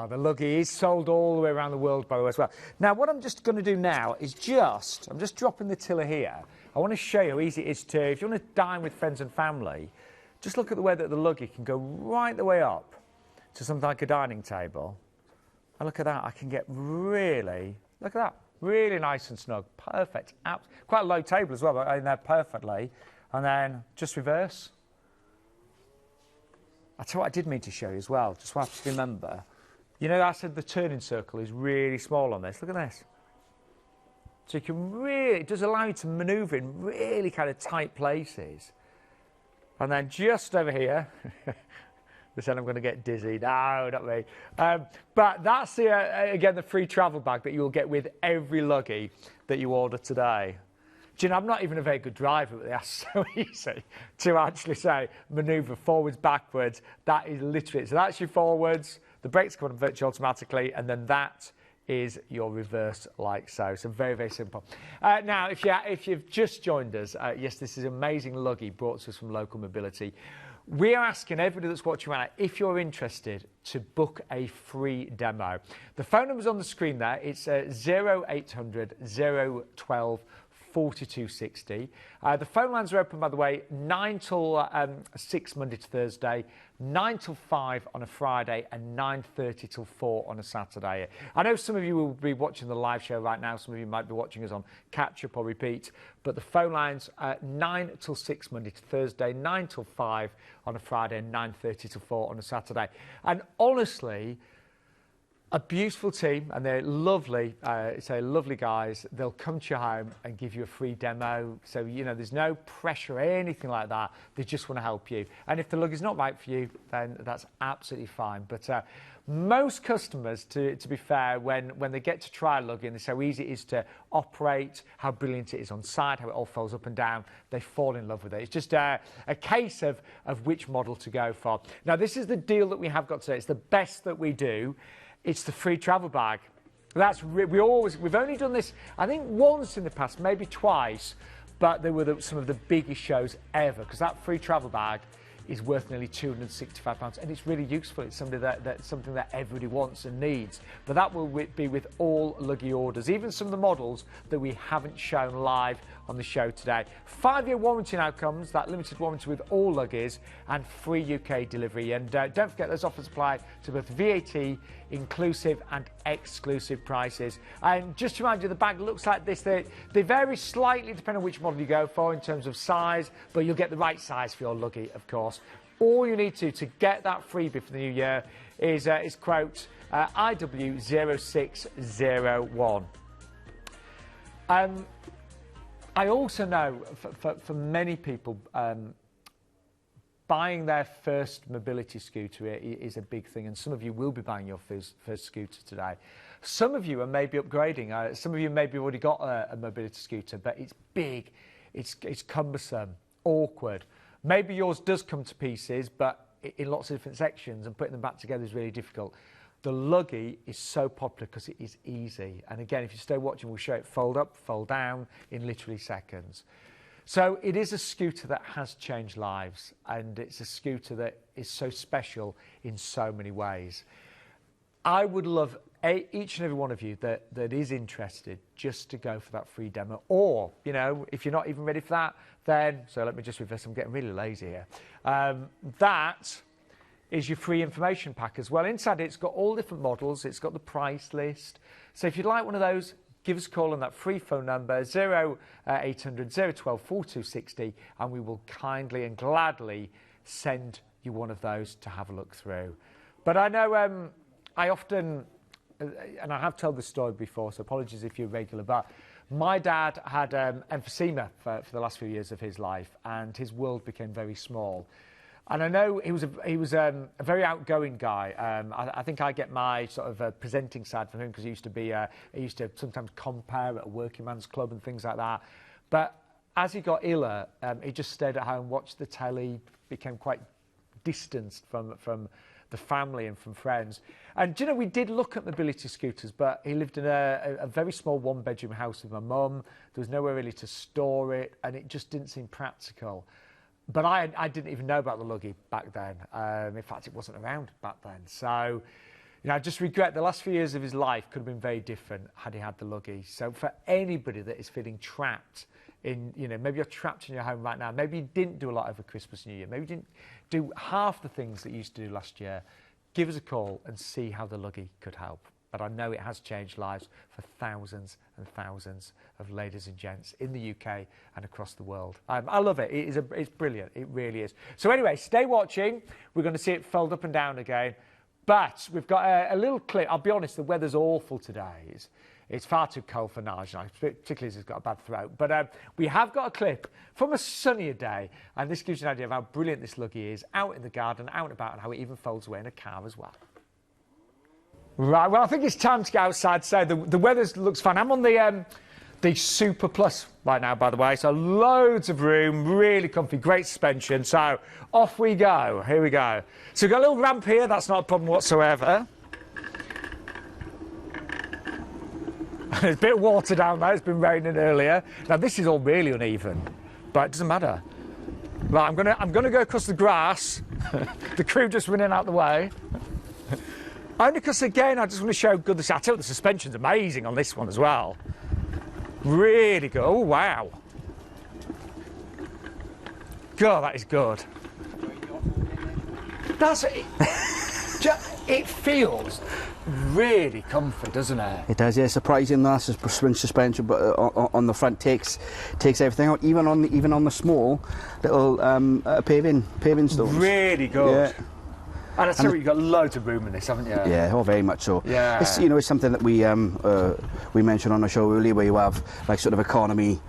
The Luggie is sold all the way around the world, by the way, as well. Now, what I'm just going to do now is I'm just dropping the tiller here. I want to show you how easy it is to, if you want to dine with friends and family, just look at the way that the Luggie can go right the way up to something like a dining table. And look at that, I can get really, look at that, really nice and snug, perfect. Quite a low table as well, but in there perfectly. And then just reverse. I'll tell you what I did mean to show you as well, just want to remember. You know, I said the turning circle is really small on this. Look at this. So you can really, it does allow you to manoeuvre in really kind of tight places. And then just over here, they said I'm going to get dizzy. No, not me. But that's, again, the free travel bag that you will get with every Luggie that you order today. Do you know, I'm not even a very good driver, but they are so easy to actually say, manoeuvre forwards, backwards. That is literally it. So that's your forwards. The brakes come on virtually automatically, and then that is your reverse like so. So very, very simple. Now, if you've just joined us, yes, this is amazing Luggie brought to us from Local Mobility. We are asking everybody that's watching right now, if you're interested, to book a free demo. The phone number's on the screen there. It's 0800 012 4260. The phone lines are open, by the way, 9 till 6 Monday to Thursday, 9 till 5 on a Friday, and 9:30 till 4 on a Saturday. I know some of you will be watching the live show right now. Some of you might be watching us on catch-up or repeat. But the phone lines are 9 till 6 Monday to Thursday, 9 till 5 on a Friday, and 9:30 till 4 on a Saturday. And honestly, a beautiful team, and they're lovely. Lovely guys. They'll come to your home and give you a free demo. So, you know, there's no pressure or anything like that. They just want to help you. And if the Luggie's not right for you, then that's absolutely fine. But most customers, to be fair, when they get to try a Luggie and they say how easy it is to operate, how brilliant it is on side, how it all folds up and down, they fall in love with it. It's just a case of which model to go for. Now, this is the deal that we have got today. It's the best that we do. It's the free travel bag. We've only done this, I think, once in the past, maybe twice, but they were some of the biggest shows ever, because that free travel bag is worth nearly £265, and it's really useful. It's something that everybody wants and needs. But that will be with all Luggie orders, even some of the models that we haven't shown live on the show today. 5-year warranty now comes, that limited warranty with all Luggies, and free UK delivery. And don't forget, those offers apply to both VAT inclusive and exclusive prices. And just to remind you, the bag looks like this. They vary slightly depending on which model you go for in terms of size, but you'll get the right size for your Luggie, of course. All you need to get that freebie for the new year is quote IW0601. I also know for many people, buying their first mobility scooter is a big thing, and some of you will be buying your first scooter today. Some of you are maybe upgrading. Some of you maybe already got a mobility scooter, but it's big, it's cumbersome, awkward. Maybe yours does come to pieces, but in lots of different sections, and putting them back together is really difficult. The Luggie is so popular because it is easy. And again, if you stay watching, we'll show it fold up, fold down in literally seconds. So it is a scooter that has changed lives, and it's a scooter that is so special in so many ways. I would love each and every one of you that is interested just to go for that free demo. Or, you know, if you're not even ready for that, then, so let me just reverse, I'm getting really lazy here. That is your free information pack as well. Inside it's got all different models, it's got the price list. So if you'd like one of those, give us a call on that free phone number, 0800 012 4260, and we will kindly and gladly send you one of those to have a look through. But I know I often, and I have told this story before, so apologies if you're regular, but my dad had emphysema for the last few years of his life, and his world became very small. And I know he was a very outgoing guy. I think I get my sort of presenting side from him, because he used to sometimes compare at a working man's club and things like that. But as he got iller, he just stayed at home, watched the telly, became quite distanced from the family and from friends. And, you know, we did look at mobility scooters, but he lived in a very small one-bedroom house with my mum. There was nowhere really to store it, and it just didn't seem practical. But I didn't even know about the Luggie back then. In fact, it wasn't around back then. So, you know, I just regret the last few years of his life could have been very different had he had the Luggie. So for anybody that is feeling trapped in, you know, maybe you're trapped in your home right now. Maybe you didn't do a lot over Christmas and New Year. Maybe you didn't do half the things that you used to do last year. Give us a call and see how the Luggie could help. But I know it has changed lives for thousands and thousands of ladies and gents in the UK and across the world. I love it. It's brilliant. It really is. So anyway, stay watching. We're going to see it fold up and down again. But we've got a little clip. I'll be honest, the weather's awful today. It's far too cold for Nigel, particularly as he's got a bad throat. But we have got a clip from a sunnier day, and this gives you an idea of how brilliant this Luggie is, out in the garden, out and about, and how it even folds away in a car as well. Right, well, I think it's time to get outside. So the weather looks fine. I'm on the Super Plus right now, by the way. So loads of room, really comfy, great suspension. So off we go. Here we go. So we've got a little ramp here. That's not a problem whatsoever. There's a bit of water down there. It's been raining earlier. Now this is all really uneven, but it doesn't matter. Right, I'm gonna go across the grass. The crew just running out the way. Only because, again, I just want to show how good this is. I tell you, the suspension's amazing on this one as well. Really good. Oh, wow. God, that is good. That's it. It feels really comfy, doesn't it? It does, yeah. Surprising that spring suspension, but on the front takes everything out, even on the small little paving stones. Really good. Yeah. And I tell you, you've got loads of room in this, haven't you? Yeah, oh, very much so. Yeah. It's, you know, it's something that we mentioned on the show earlier, where you have like sort of economy,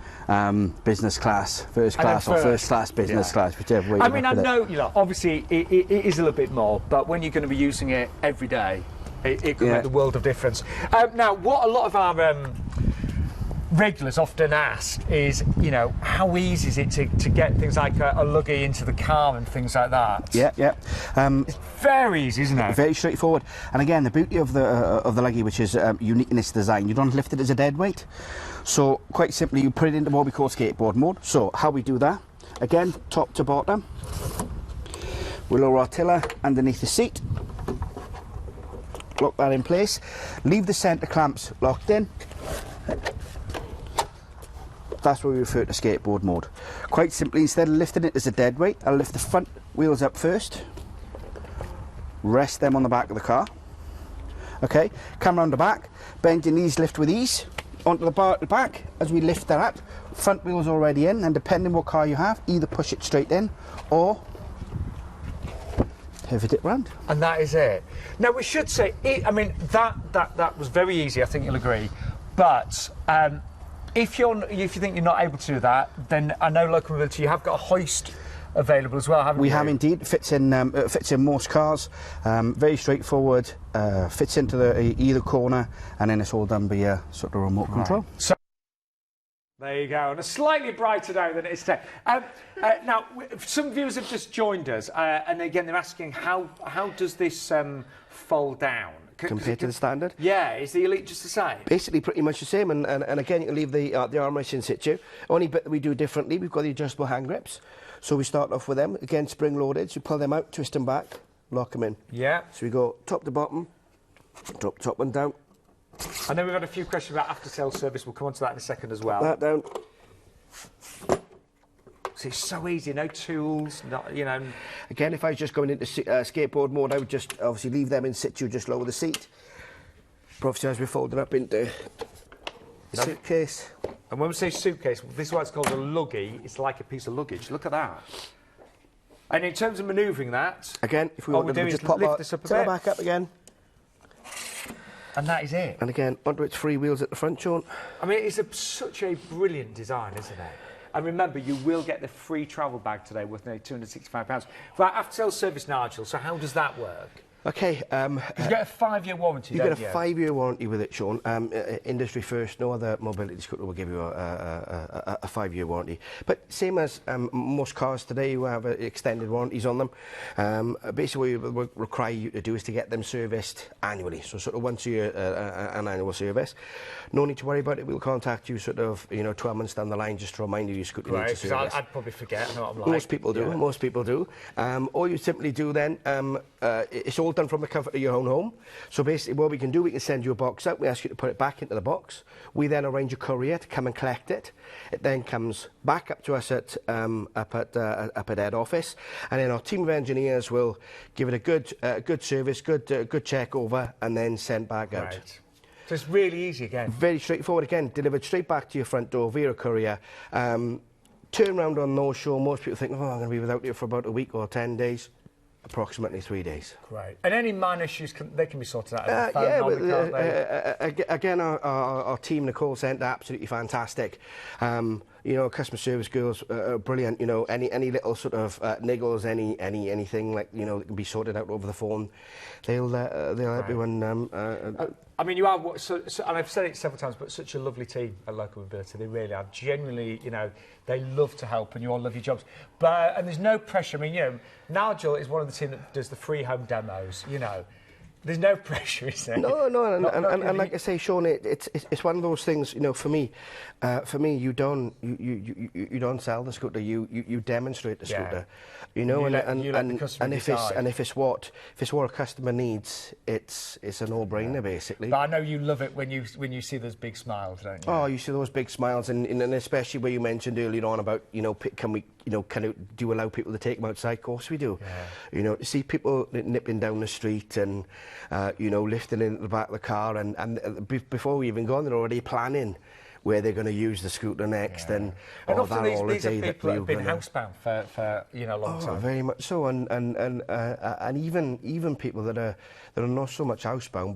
business class, first class, or first class, business class, whichever way. I mean, I know, you know, obviously it is a little bit more, but when you're going to be using it every day, it can make the world of difference. Now, what a lot of our regulars often ask is, you know, how easy is it to get things like a Luggie into the car and things like that? Yeah, yeah. It's very easy, isn't it? Very straightforward. And again, the beauty of the Luggie, which is unique in its design, you don't lift it as a dead weight. So quite simply, you put it into what we call skateboard mode. So how we do that? Again, top to bottom. We'll lower our tiller underneath the seat. Lock that in place. Leave the centre clamps locked in. That's what we refer to skateboard mode. Quite simply, instead of lifting it as a dead weight, I'll lift the front wheels up first, rest them on the back of the car. Okay, come round the back, bend your knees, lift with ease onto the bar at the back. As we lift that up, front wheels already in, and depending what car you have, either push it straight in or pivot it round. And that is it. Now, we should say, I mean, that was very easy, I think you'll agree, but if you think you're not able to do that, then I know Local Mobility, you have got a hoist available as well, haven't you? We have indeed. It fits in most cars. Very straightforward. Fits into either corner, and then it's all done via sort of remote control. So there you go, and a slightly brighter now than it is today. Now, some viewers have just joined us, and again, they're asking how does this fold down? Compared to the standard? Yeah, is the Elite just the same? Basically pretty much the same, and again you can leave the armrest in situ. Only bit that we do differently, we've got the adjustable hand grips. So we start off with them, again spring loaded, so you pull them out, twist them back, lock them in. Yeah. So we go top to bottom, drop top one down. I know we've had a few questions about after sales service, we'll come on to that in a second as well. That down. So it's so easy, no tools, not, you know. Again, if I was just going into skateboard mode, I would just obviously leave them in situ, just lower the seat. But obviously as we fold it up into the suitcase. And when we say suitcase, this is why it's called a Luggie. It's like a piece of luggage. Look at that. And in terms of manoeuvring that, again, if we want to just pop lift this up a bit. back up again. And that is it. And again, onto its three wheels at the front, Shaun. I mean, it's such a brilliant design, isn't it? And remember, you will get the free travel bag today worth nearly £265. Right, after sales service, Nigel, so how does that work? Okay. You get a 5-year warranty, you get a 5-year warranty with it, Shaun. Industry first, no other mobility scooter will give you a 5-year warranty. But same as most cars today, you have extended warranties on them. Basically, what we require you to do is to get them serviced annually. So sort of once a year, an annual service. No need to worry about it. We'll contact you sort of, 12 months down the line just to remind you your scooter needs a service. Right, because I'd probably forget. I know what I'm like. Most people do. Yeah. Most people do. All you simply do then, it's all done from the comfort of your own home. So basically what we can do, we can send you a box out, we ask you to put it back into the box, we then arrange a courier to come and collect it. It then comes back up to us at up at head office, and then our team of engineers will give it a good service, good check over, and then send back out. Right. So it's really easy again. Very straightforward again, delivered straight back to your front door via a courier. Turn round on no show, most people think, oh, I'm going to be without you for about a week or 10 days. Approximately 3 days. Great. And any minor issues, they can be sorted out over the phone, again, our team in the call centre, absolutely fantastic. Customer service girls are brilliant. Any little sort of niggles, anything like, that can be sorted out over the phone. They'll help you. I mean, you are, and I've said it several times, but such a lovely team at Local Mobility. They really are. Genuinely, they love to help, and you all love your jobs. And there's no pressure. I mean, Nigel is one of the team that does the free home demos. There's no pressure, is there? No, and Not like I say, Shaun, it's one of those things. You know, for me, you don't sell the scooter. You demonstrate the scooter. You know, You let the customer decide. if it's what a customer needs, it's a no-brainer basically. But I know you love it when you see those big smiles, don't you? Oh, you see those big smiles, and especially where you mentioned earlier on about, you know, do you allow people to take them outside? Of course we do. Yeah. You know, to see people nipping down the street and, you know, lifting into the back of the car, and before we even go on, they're already planning where they're going to use the scooter next, and often these are that people that have been housebound for you know, a long time. Very much so, and even people that are not so much housebound,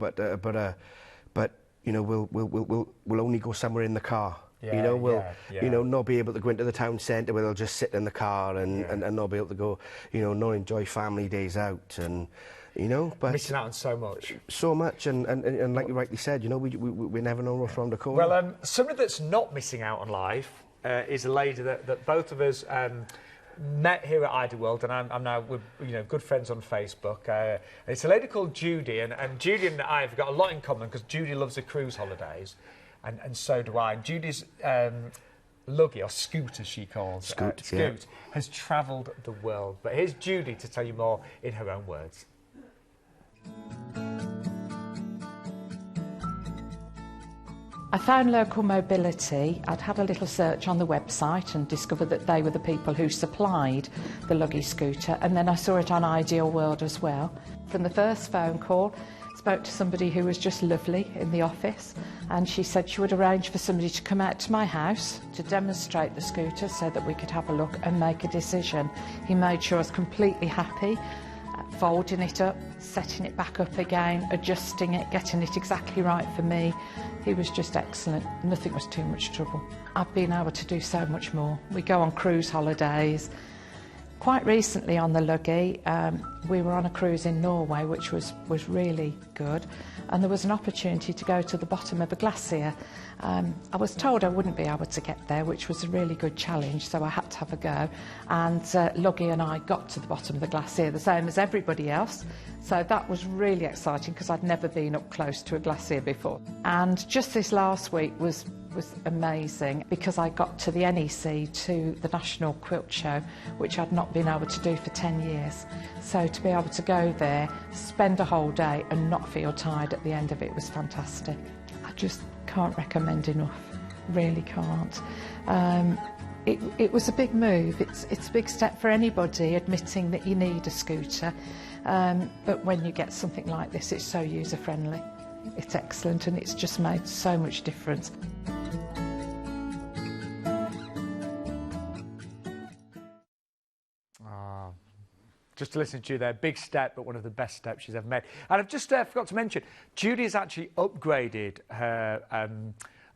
but you know, will only go somewhere in the car. You know, you know, not be able to go into the town centre where they'll just sit in the car and not be able to go, you know, not enjoy family days out, and you know, but missing out on so much. So much, and like you rightly said, you know, we never know what's around the corner. Well, somebody that's not missing out on life is a lady that both of us met here at Idleworld, and I'm now with, you know, good friends on Facebook. And it's a lady called Judy, and Judy and I have got a lot in common because Judy loves the cruise holidays, and so do I. And Judy's Luggie, or Scoot as she calls Scoot, has travelled the world. But here's Judy to tell you more in her own words. I found Local Mobility. I'd had a little search on the website and discovered that they were the people who supplied the Luggie scooter, and then I saw it on Ideal World as well. From the first phone call, spoke to somebody who was just lovely in the office, and she said she would arrange for somebody to come out to my house to demonstrate the scooter so that we could have a look and make a decision. He made sure I was completely happy, folding it up, setting it back up again, adjusting it, getting it exactly right for me. He was just excellent. Nothing was too much trouble. I've been able to do so much more. We go on cruise holidays. Quite recently on the Luggie, we were on a cruise in Norway, which was really good, and there was an opportunity to go to the bottom of a glacier. I was told I wouldn't be able to get there, which was a really good challenge, so I had to have a go, and Luggie and I got to the bottom of the glacier, the same as everybody else, so that was really exciting because I'd never been up close to a glacier before. And just this last week was amazing because I got to the NEC, to the National Quilt Show, which I'd not been able to do for 10 years. So to be able to go there, spend a whole day and not feel tired at the end of it was fantastic. I just can't recommend enough, really can't. It was a big move. It's a big step for anybody admitting that you need a scooter, but when you get something like this, it's so user-friendly. It's excellent, and it's just made so much difference. Just to listen to you there, big step, but one of the best steps she's ever made. And I've just forgot to mention, Judy has actually upgraded her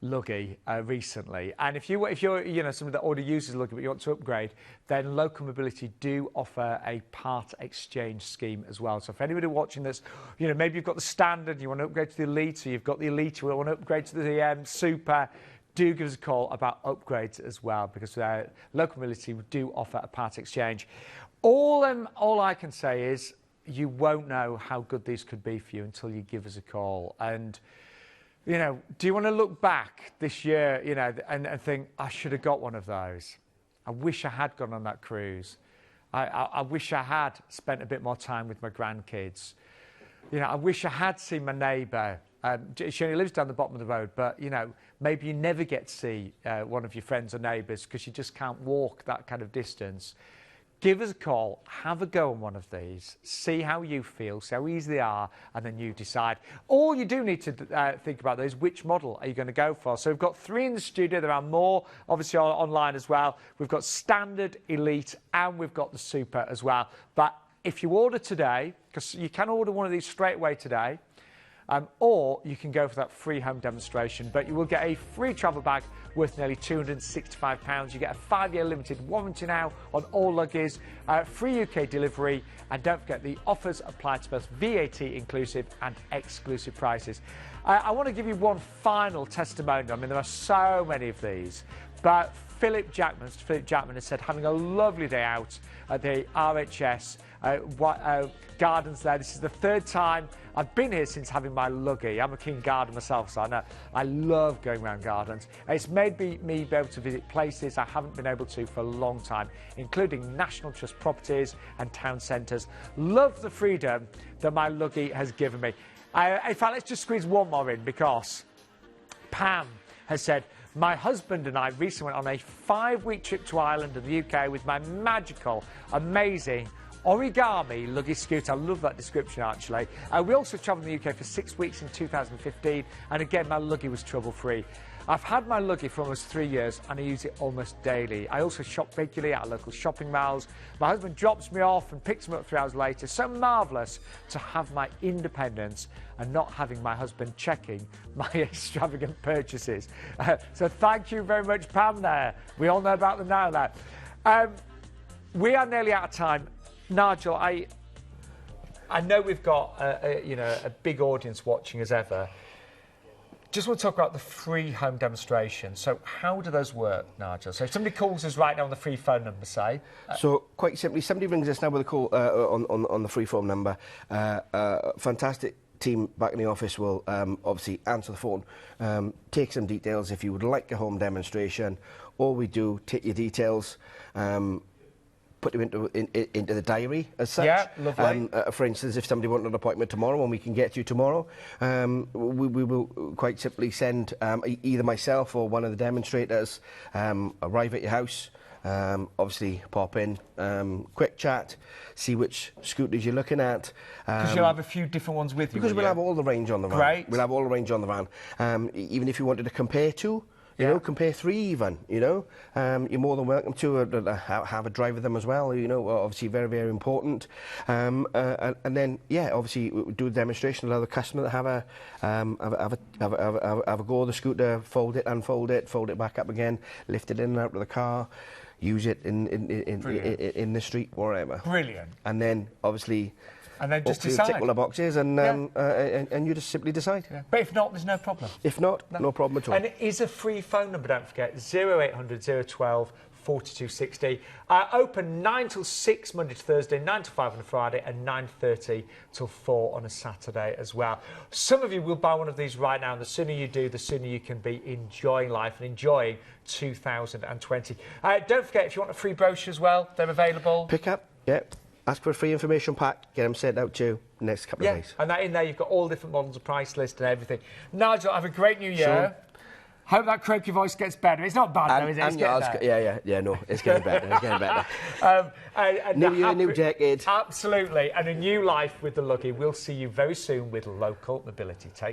Luggie recently. And if you're you know, somebody that already uses Luggie but you want to upgrade, then Local Mobility do offer a part exchange scheme as well. So if anybody watching this, you know, maybe you've got the standard, you want to upgrade to the Elite, or you've got the Elite, you want to upgrade to the Super, do give us a call about upgrades as well, because Local Mobility do offer a part exchange. All I can say is you won't know how good these could be for you until you give us a call. And, you know, do you want to look back this year, you know, and think, I should have got one of those. I wish I had gone on that cruise. I wish I had spent a bit more time with my grandkids. You know, I wish I had seen my neighbour. She only lives down the bottom of the road, but, you know, maybe you never get to see one of your friends or neighbours because you just can't walk that kind of distance. Give us a call, have a go on one of these, see how you feel, see how easy they are, and then you decide. All you do need to think about though is which model are you going to go for. So we've got 3 in the studio. There are more, obviously, online as well. We've got Standard, Elite, and we've got the Super as well. But if you order today, because you can order one of these straight away today, or you can go for that free home demonstration, but you will get a free travel bag worth nearly £265. You get a 5-year limited warranty now on all Luggies, free UK delivery, and don't forget the offers apply to both VAT inclusive and exclusive prices. I want to give you one final testimonial. I mean, there are so many of these, But Philip Jackman has said, having a lovely day out at the RHS gardens there. This is the third time I've been here since having my Luggie. I'm a keen gardener myself, so I know I love going around gardens. It's made me be able to visit places I haven't been able to for a long time, including National Trust properties and town centres. Love the freedom that my Luggie has given me. In fact, let's just squeeze one more in, because Pam has said, my husband and I recently went on a 5-week trip to Ireland and the UK with my magical, amazing origami Luggie scooter. I love that description, actually. We also travelled in the UK for 6 weeks in 2015, and again, my Luggie was trouble-free. I've had my Luggie for almost 3 years and I use it almost daily. I also shop regularly at local shopping malls. My husband drops me off and picks me up 3 hours later. So marvellous to have my independence and not having my husband checking my extravagant purchases. So thank you very much, Pam, there. We all know about them now, there. We are nearly out of time. Nigel, I know we've got a big audience watching as ever. Just want to talk about the free home demonstration. So how do those work, Nigel? So if somebody calls us right now on the free phone number, say... So quite simply, somebody rings us now with a call on the free phone number. Fantastic team back in the office will obviously answer the phone, take some details if you would like a home demonstration. All we do, take your details, put them into the diary as such. Yeah, lovely. For instance, if somebody wanted an appointment tomorrow and we can get you tomorrow, we will quite simply send either myself or one of the demonstrators arrive at your house, obviously pop in, quick chat, see which scooters you're looking at. Because you'll have a few different ones with you. Because we'll have all the range on the van. Great. We'll have all the range on the van. Even if you wanted to compare two, you know, compare 3 even, you know. You're more than welcome to have a drive with them as well, you know, obviously very, very important. And then, yeah, obviously do a demonstration, allow the customer to have a go of the scooter, fold it, unfold it, fold it back up again, lift it in and out of the car, use it in the street, wherever. Brilliant. And then, obviously... And then just decide. Tick all the boxes and you just simply decide. Yeah. But if not, there's no problem. If not, no problem at all. And it is a free phone number, don't forget, 0800 012 4260. Open 9 till 6 Monday to Thursday, 9 till 5 on a Friday, and 9:30 till 4 on a Saturday as well. Some of you will buy one of these right now, and the sooner you do, the sooner you can be enjoying life and enjoying 2020. Don't forget, if you want a free brochure as well, they're available. Pick up, yeah. Ask for a free information pack, get them sent out to you next couple of days. And that in there, you've got all different models, a price list and everything. Nigel, have a great new year. Sure. Hope that croaky voice gets better. It's not bad, though, is it? It's getting better. Yeah, no, it's getting better, it's getting better. New year, new decade. Absolutely, and a new life with the Luggie. We'll see you very soon with Local Mobility. Take